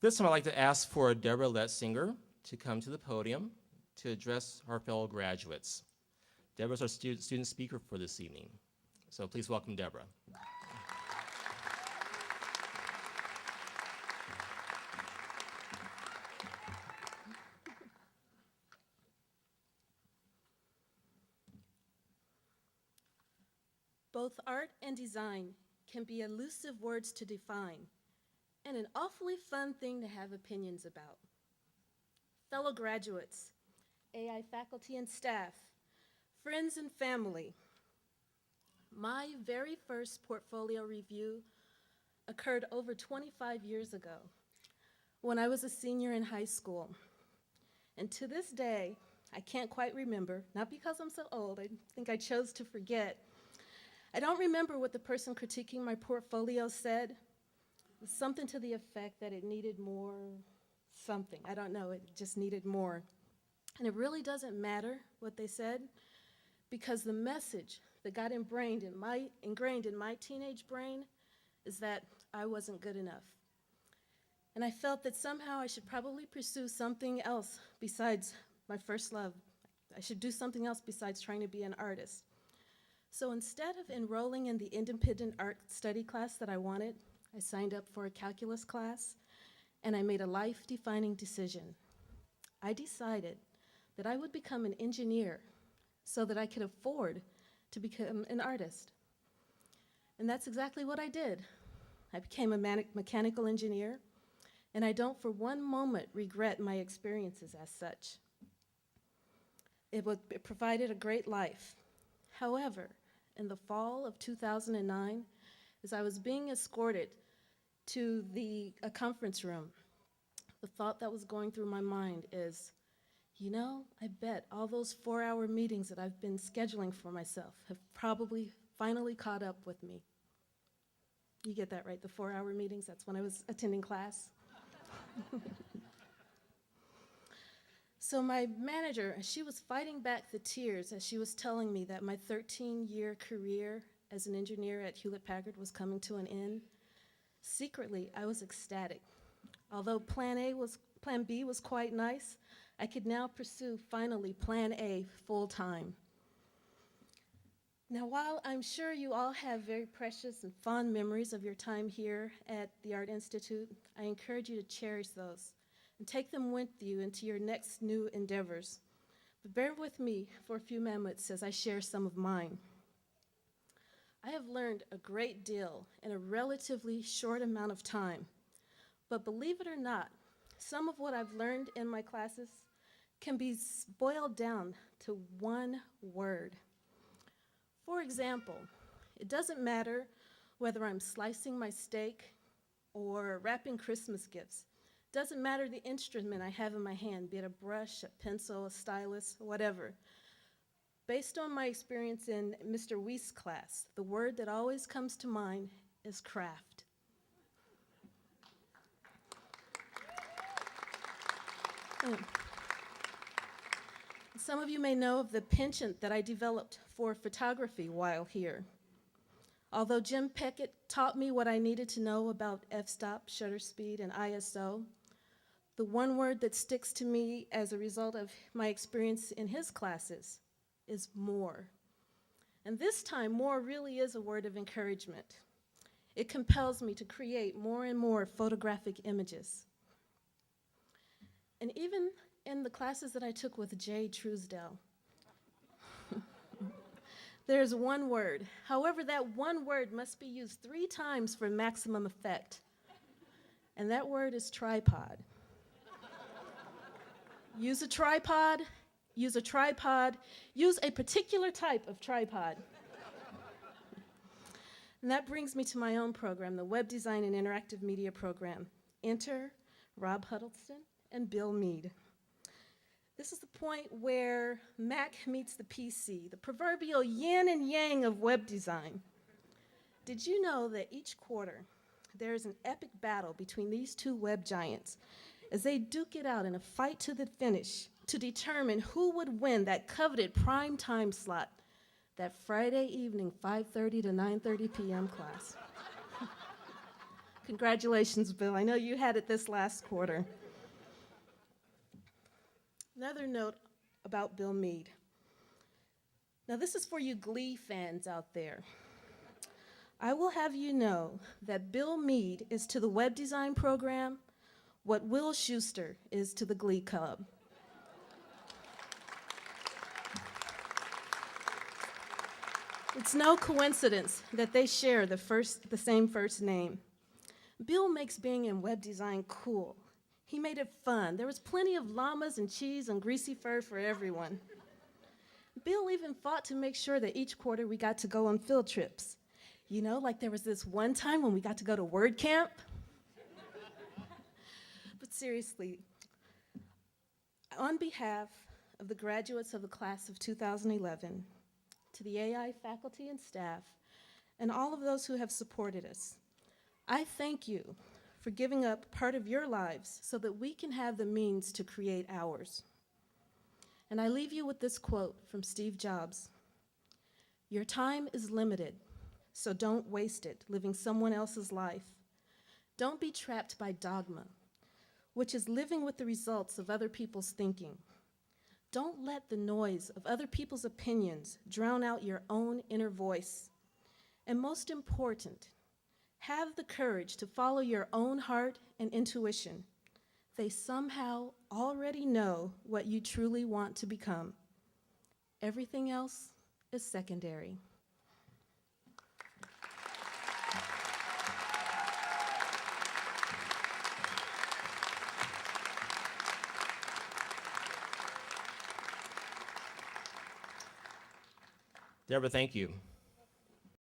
This time I'd like to ask for Debra Ledsinger to come to the podium to address our fellow graduates. Deborah is our student speaker for this evening. So please welcome Debra. Both art and design can be elusive words to define, and an awfully fun thing to have opinions about. Fellow graduates, AI faculty and staff, friends and family, my very first portfolio review occurred over 25 years ago when I was a senior in high school. And to this day, I can't quite remember, not because I'm so old, I think I chose to forget. I don't remember what the person critiquing my portfolio said. It was something to the effect that it needed more something. I don't know, it just needed more. And it really doesn't matter what they said, because the message that got ingrained in my teenage brain is that I wasn't good enough. And I felt that somehow I should probably pursue something else besides my first love. I should do something else besides trying to be an artist. So instead of enrolling in the independent art study class that I wanted, I signed up for a calculus class, and I made a life-defining decision. I decided that I would become an engineer so that I could afford to become an artist. And that's exactly what I did. I became a mechanical engineer, and I don't for one moment regret my experiences as such. It provided a great life. However, in the fall of 2009, as I was being escorted to a conference room, the thought that was going through my mind is, you know, I bet all those 4-hour meetings that I've been scheduling for myself have probably finally caught up with me. You get that right, the 4-hour meetings, that's when I was attending class. So my manager, she was fighting back the tears as she was telling me that my 13-year career as an engineer at Hewlett-Packard was coming to an end. Secretly, I was ecstatic. Although Plan B was quite nice, I could now pursue, finally, Plan A full-time. Now, while I'm sure you all have very precious and fond memories of your time here at the Art Institute, I encourage you to cherish those and take them with you into your next new endeavors. But bear with me for a few moments as I share some of mine. I have learned a great deal in a relatively short amount of time, but believe it or not, some of what I've learned in my classes can be boiled down to one word. For example, it doesn't matter whether I'm slicing my steak or wrapping Christmas gifts. It doesn't matter the instrument I have in my hand, be it a brush, a pencil, a stylus, whatever. Based on my experience in Mr. Weist's class, the word that always comes to mind is craft. Some of you may know of the penchant that I developed for photography while here. Although Jim Peckett taught me what I needed to know about f-stop, shutter speed, and ISO, the one word that sticks to me as a result of my experience in his classes is more. And this time, more really is a word of encouragement. It compels me to create more and more photographic images. And even in the classes that I took with Jay Truesdell, there's one word. However, that one word must be used 3 times for maximum effect. And that word is tripod. Use a tripod, use a tripod, use a particular type of tripod. And that brings me to my own program, the Web Design and Interactive Media program. Enter Rob Huddleston and Bill Mead. This is the point where Mac meets the PC, the proverbial yin and yang of web design. Did you know that each quarter there is an epic battle between these two web giants as they duke it out in a fight to the finish to determine who would win that coveted prime time slot, that Friday evening 5:30 to 9:30 p.m. class? Congratulations, Bill. I know you had it this last quarter. Another note about Bill Meade. Now, this is for you Glee fans out there. I will have you know that Bill Meade is to the web design program what Will Schuester is to the Glee Club. It's no coincidence that they share the same first name. Bill makes being in web design cool. He made it fun. There was plenty of llamas and cheese and greasy fur for everyone. Bill even fought to make sure that each quarter we got to go on field trips. You know, like there was this one time when we got to go to word camp. But seriously, on behalf of the graduates of the class of 2011, to the AI faculty and staff, and all of those who have supported us, I thank you for giving up part of your lives so that we can have the means to create ours. And I leave you with this quote from Steve Jobs: "Your time is limited, so don't waste it living someone else's life. Don't be trapped by dogma, which is living with the results of other people's thinking. Don't let the noise of other people's opinions drown out your own inner voice. And most important, have the courage to follow your own heart and intuition. They somehow already know what you truly want to become. Everything else is secondary." Debra, thank you.